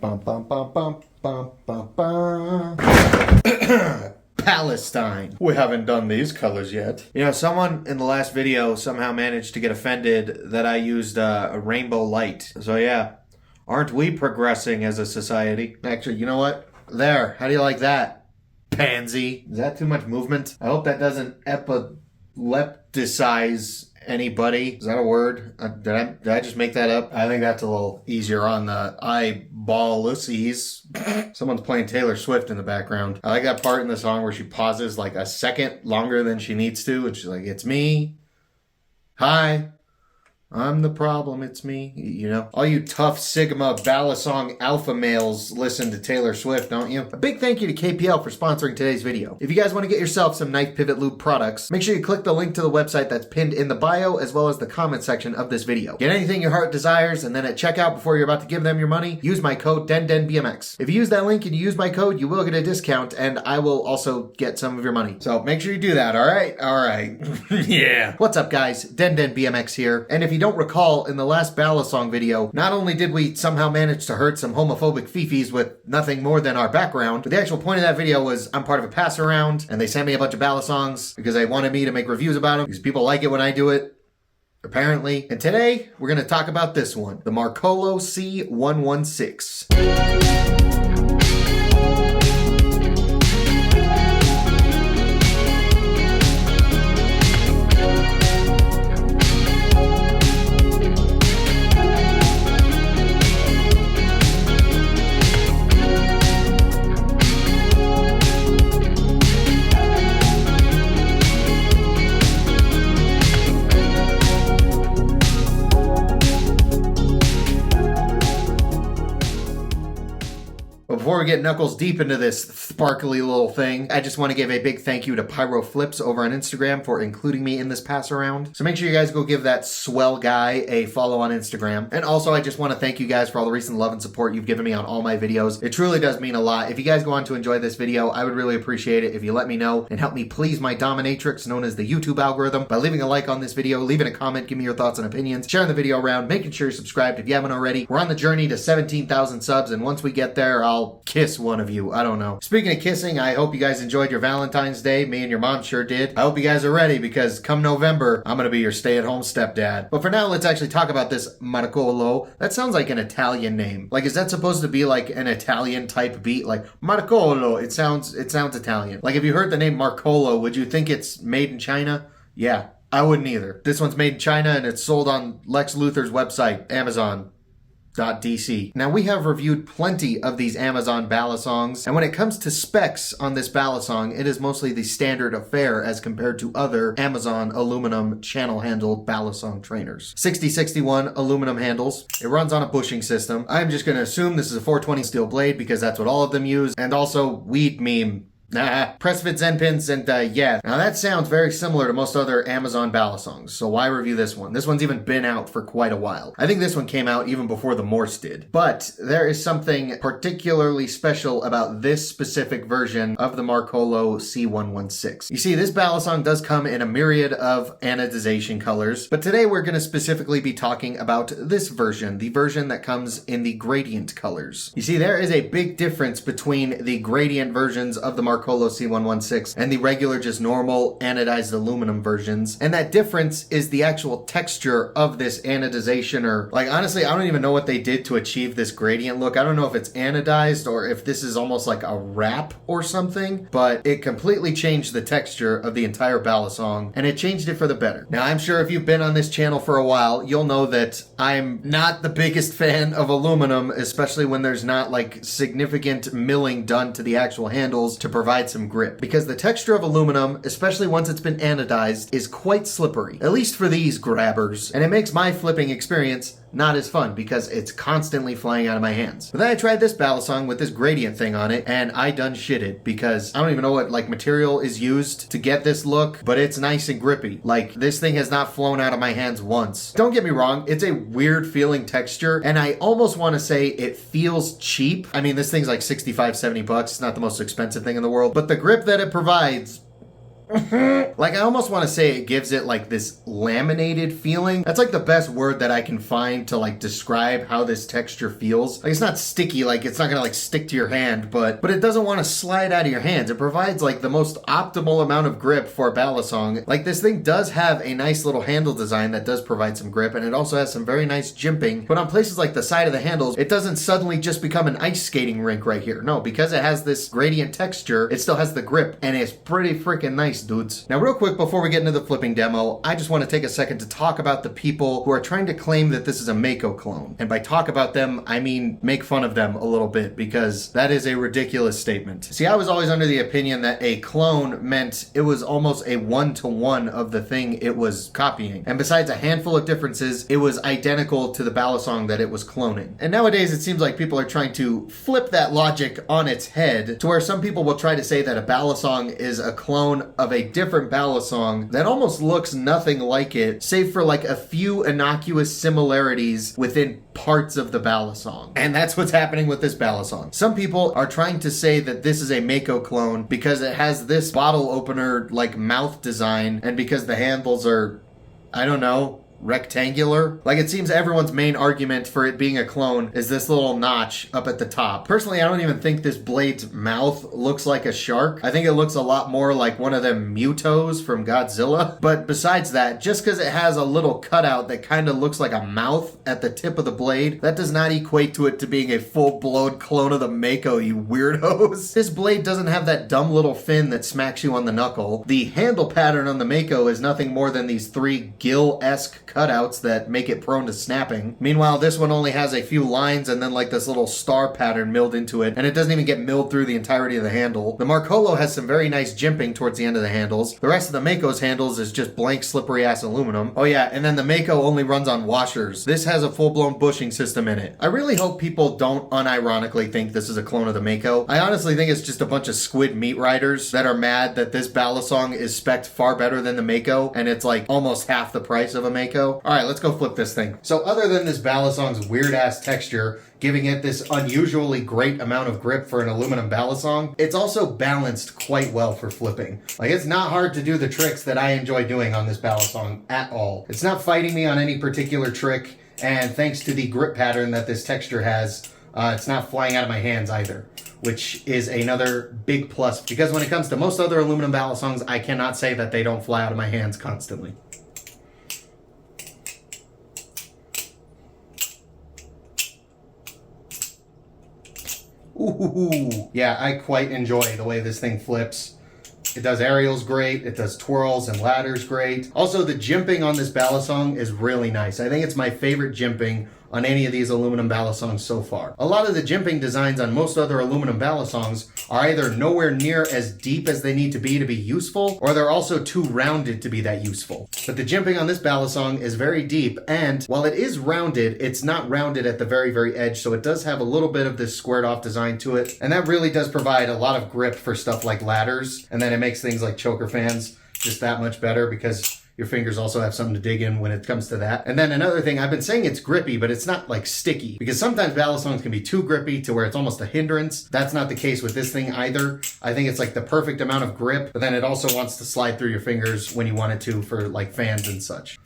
Bum, bum, bum, bum, bum, bum, bum. Palestine. We haven't done these colors yet. You know, someone in the last video somehow managed to get offended that I used a rainbow light. So yeah, aren't we progressing as a society? Actually, you know what? There, how do you like that? Pansy. Is that too much movement? I hope that doesn't epilepticize anybody. Is that a word? Did I just make that up? I think that's a little easier on the eyeballuses. Someone's playing Taylor Swift in the background. I like that part in the song where she pauses like a second longer than she needs to, and she's like, "It's me. Hi. I'm the problem, it's me." You know, all you tough Sigma BALISONG alpha males listen to Taylor Swift, don't you? A big thank you to KPL for sponsoring today's video. If you guys want to get yourself some Knife Pivot Lube products, make sure you click the link to the website that's pinned in the bio as well as the comment section of this video. Get anything your heart desires, and then at checkout before you're about to give them your money, use my code DenDenBMX. If you use that link and you use my code, you will get a discount, and I will also get some of your money. So make sure you do that, alright? Alright. Yeah. What's up, guys? DenDenBMX here, and if you don't recall, in the last BALISONG video, not only did we somehow manage to hurt some homophobic fifis with nothing more than our background, but the actual point of that video was I'm part of a pass around, and they sent me a bunch of BALISONGs because they wanted me to make reviews about them because people like it when I do it, apparently. And today, we're going to talk about this one, the Marcolo c116. Before we get knuckles deep into this sparkly little thing, I just want to give a big thank you to Pyro Flips over on Instagram for including me in this pass around. So make sure you guys go give that swell guy a follow on Instagram. And also, I just want to thank you guys for all the recent love and support you've given me on all my videos. It truly does mean a lot. If you guys go on to enjoy this video, I would really appreciate it if you let me know and help me please my dominatrix known as the YouTube algorithm by leaving a like on this video, leaving a comment, give me your thoughts and opinions, sharing the video around, making sure you're subscribed if you haven't already. We're on the journey to 17,000 subs, and once we get there, I'll kiss one of you. I don't know. Speaking of kissing, I hope you guys enjoyed your Valentine's Day. Me and your mom sure did. I hope you guys are ready because come November, I'm gonna be your stay-at-home stepdad. But for now, let's actually talk about this Marcolo. That sounds like an Italian name. Like, is that supposed to be like an Italian type beat? Like Marcolo. It sounds Italian. Like, if you heard the name Marcolo, would you think it's made in China? Yeah, I wouldn't either. This one's made in China and it's sold on Lex Luthor's website, Amazon.dc. Now, we have reviewed plenty of these Amazon BALISONGs, and when it comes to specs on this BALISONG, it is mostly the standard affair as compared to other Amazon aluminum channel-handled BALISONG trainers. 6061 aluminum handles. It runs on a bushing system. I'm just going to assume this is a 420 steel blade because that's what all of them use, and also weed meme. Press fit Zen pins, and yeah. Now that sounds very similar to most other Amazon BALISONGs, so why review this one? This one's even been out for quite a while. I think this one came out even before the Morse did. But there is something particularly special about this specific version of the Marcolo c116. You see, this BALISONG does come in a myriad of anodization colors, but today we're going to specifically be talking about this version, the version that comes in the gradient colors. You see, there is a big difference between the gradient versions of the Marcolo c116 and the regular just normal anodized aluminum versions, and that difference is the actual texture of this anodization, or like honestly I don't even know what they did to achieve this gradient look. I don't know if it's anodized or if this is almost like a wrap or something, but it completely changed the texture of the entire BALISONG, and it changed it for the better. Now, I'm sure if you've been on this channel for a while, you'll know that I'm not the biggest fan of aluminum, especially when there's not like significant milling done to the actual handles to provide some grip, because the texture of aluminum, especially once it's been anodized, is quite slippery, at least for these grabbers, and it makes my flipping experience not as fun because it's constantly flying out of my hands. But then I tried this BALISONG with this gradient thing on it, and I done shitted because I don't even know what like material is used to get this look, but it's nice and grippy. Like, this thing has not flown out of my hands once. Don't get me wrong, it's a weird feeling texture, and I almost want to say it feels cheap. I mean, this thing's like 65, 70 bucks. It's not the most expensive thing in the world, but the grip that it provides Like, I almost want to say it gives it like this laminated feeling. That's like the best word that I can find to like describe how this texture feels. Like, it's not sticky, like it's not gonna like stick to your hand, but it doesn't want to slide out of your hands. It provides like the most optimal amount of grip for a Balisong. Like, this thing does have a nice little handle design that does provide some grip, and it also has some very nice jimping, but on places like the side of the handles, it doesn't suddenly just become an ice skating rink right here. No, because it has this gradient texture, it still has the grip, and it's pretty freaking nice, dudes. Now, real quick, before we get into the flipping demo, I just want to take a second to talk about the people who are trying to claim that this is a Mako clone. And by talk about them, I mean make fun of them a little bit, because that is a ridiculous statement. See, I was always under the opinion that a clone meant it was almost a one-to-one of the thing it was copying. And besides a handful of differences, it was identical to the Balisong that it was cloning. And nowadays, it seems like people are trying to flip that logic on its head, to where some people will try to say that a Balisong is a clone of a different Balisong that almost looks nothing like it, save for like a few innocuous similarities within parts of the Balisong. And that's what's happening with this Balisong. Some people are trying to say that this is a Mako clone because it has this bottle opener like mouth design, and because the handles are, I don't know, rectangular. Like, it seems everyone's main argument for it being a clone is this little notch up at the top. Personally, I don't even think this blade's mouth looks like a shark. I think it looks a lot more like one of them Mutos from Godzilla. But besides that, just because it has a little cutout that kind of looks like a mouth at the tip of the blade, that does not equate to it to being a full-blown clone of the Mako, you weirdos. This blade doesn't have that dumb little fin that smacks you on the knuckle. The handle pattern on the Mako is nothing more than these three gill-esque cutouts that make it prone to snapping. Meanwhile, this one only has a few lines and then like this little star pattern milled into it, and it doesn't even get milled through the entirety of the handle. The Marcolo has some very nice jimping towards the end of the handles. The rest of the Mako's handles is just blank slippery ass aluminum. Oh yeah, and then the Mako only runs on washers. This has a full-blown bushing system in it. I really hope people don't unironically think this is a clone of the Mako. I honestly think it's just a bunch of squid meat riders that are mad that this Balisong is spec'd far better than the Mako, and it's like almost half the price of a Mako. All right, let's go flip this thing. So other than this Balisong's weird ass texture, giving it this unusually great amount of grip for an aluminum Balisong, it's also balanced quite well for flipping. Like, it's not hard to do the tricks that I enjoy doing on this Balisong at all. It's not fighting me on any particular trick, and thanks to the grip pattern that this texture has, it's not flying out of my hands either, which is another big plus, because when it comes to most other aluminum Balisongs, I cannot say that they don't fly out of my hands constantly. Ooh, yeah, I quite enjoy the way this thing flips. It does aerials great, it does twirls and ladders great. Also, the jimping on this Balisong is really nice. I think it's my favorite jimping on any of these aluminum Balisongs so far. A lot of the jimping designs on most other aluminum Balisongs are either nowhere near as deep as they need to be useful, or they're also too rounded to be that useful. But the jimping on this Balisong is very deep, and while it is rounded, it's not rounded at the very, very edge, so it does have a little bit of this squared off design to it, and that really does provide a lot of grip for stuff like ladders, and then it makes things like choker fans just that much better, because your fingers also have something to dig in when it comes to that. And then another thing, I've been saying it's grippy, but it's not like sticky, because sometimes Balisongs can be too grippy to where it's almost a hindrance. That's not the case with this thing either. I think it's like the perfect amount of grip, but then it also wants to slide through your fingers when you want it to for like fans and such.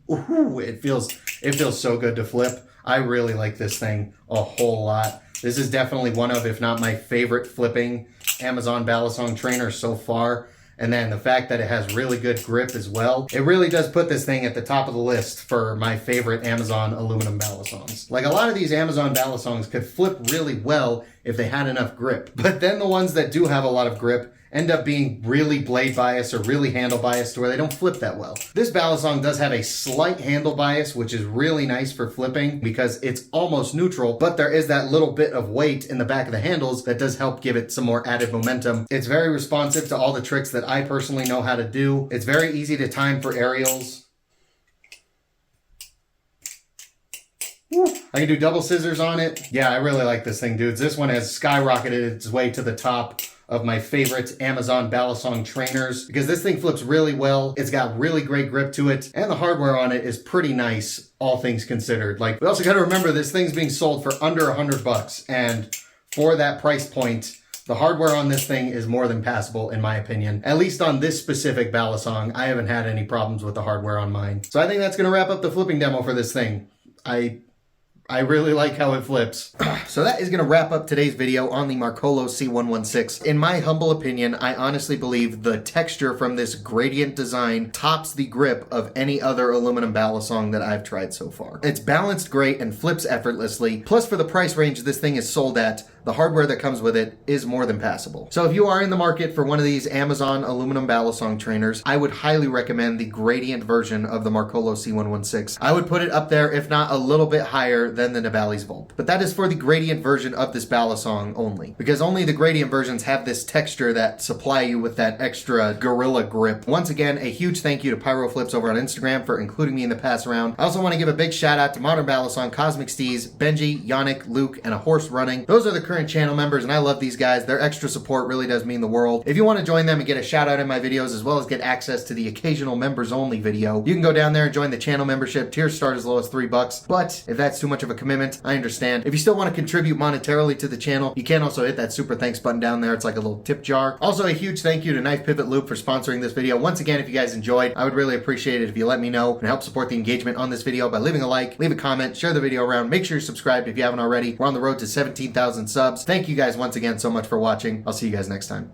Ooh, it feels so good to flip. I really like this thing a whole lot. This is definitely one of, if not my favorite flipping Amazon Balisong trainer so far. And then the fact that it has really good grip as well, it really does put this thing at the top of the list for my favorite Amazon aluminum Balisongs. Like, a lot of these Amazon Balisongs could flip really well if they had enough grip. But then the ones that do have a lot of grip end up being really blade biased or really handle biased to where they don't flip that well. This Balisong does have a slight handle bias, which is really nice for flipping because it's almost neutral, but there is that little bit of weight in the back of the handles that does help give it some more added momentum. It's very responsive to all the tricks that I personally know how to do. It's very easy to time for aerials. I can do double scissors on it. Yeah, I really like this thing, dudes. This one has skyrocketed its way to the top of my favorite Amazon Balisong trainers, because this thing flips really well. It's got really great grip to it, and the hardware on it is pretty nice, all things considered. Like, we also got to remember this thing's being sold for under $100, and for that price point, The hardware on this thing is more than passable, in my opinion. At least on this specific Balisong, I haven't had any problems with the hardware on mine. So I think that's going to wrap up the flipping demo for this thing. I really like how it flips. So that is going to wrap up today's video on the Marcolo c116. In my humble opinion, I honestly believe the texture from this gradient design tops the grip of any other aluminum Balisong that I've tried so far. It's balanced great and flips effortlessly. Plus, for the price range this thing is sold at, the hardware that comes with it is more than passable. So if you are in the market for one of these Amazon aluminum Balisong trainers, I would highly recommend the gradient version of the Marcolo c116. I would put it up there, if not a little bit higher than the Nibali's Volt. But that is for the gradient version of this Balisong only, because only the gradient versions have this texture that supply you with that extra gorilla grip. Once again, a huge thank you to Pyro Flips over on Instagram for including me in the pass around. I also want to give a big shout out to Modern Balisong, Cosmic Steez, Benji, Yannick, Luke, and A Horse Running. Those are the current channel members, and I love these guys. Their extra support really does mean the world. If you want to join them and get a shout out in my videos, as well as get access to the occasional members only video, you can go down there and join the channel membership. Tiers start as low as $3, but if that's too much of a commitment, I understand. If you still want to contribute monetarily to the channel, you can also hit that super thanks button down there. It's like a little tip jar. Also, a huge thank you to Knife Pivot Loop for sponsoring this video. Once again, if you guys enjoyed, I would really appreciate it if you let me know and help support the engagement on this video by leaving a like, leave a comment, share the video around. Make sure you're subscribed if you haven't already. We're on the road to 17,000 subs. Thank you guys once again so much for watching. I'll see you guys next time.